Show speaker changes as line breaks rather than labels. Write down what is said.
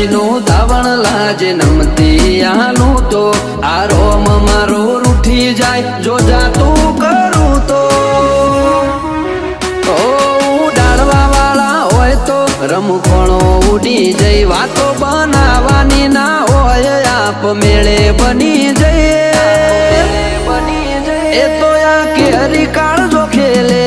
નું ધાવણ લાજે નમતી આનું તો આ રોમ મારો રૂઠી જાય જો જાતું કરું તો ડાળવા વાળા હોય તો રમખણો ઉડી જઈ વાતો બનાવવાની ના હોય આપ મેળે બની જઈએ એ તો આ કેરી કાળજો ખેલે